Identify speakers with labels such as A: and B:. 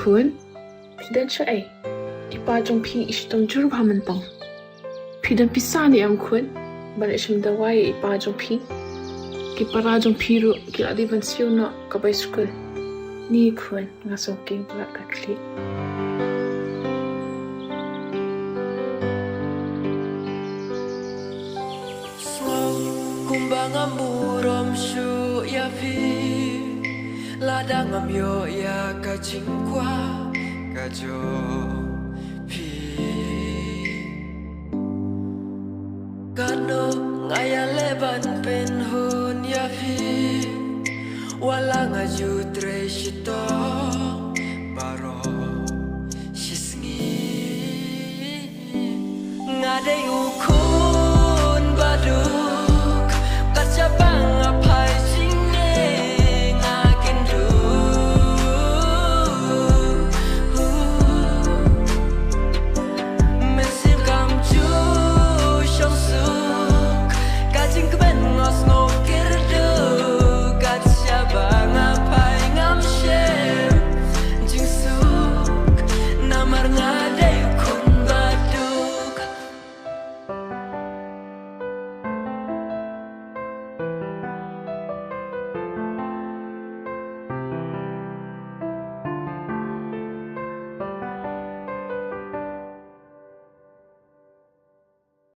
A: KHUN Pidan siya Ipajong pi ishtong juru hamantong. Pidan pisani am KHUN balik siya dawai ipajong pi. Kiparajong piru kiladivan siyo na kabay school. Ni KHUN nga soking pala kakli.
B: Kumbang burom shu ya pi ladang amyo ya kachingkwa kajo pi kano ngaya leban pen hun ya pi wala ngaju tre shito baro shisngi ngade uko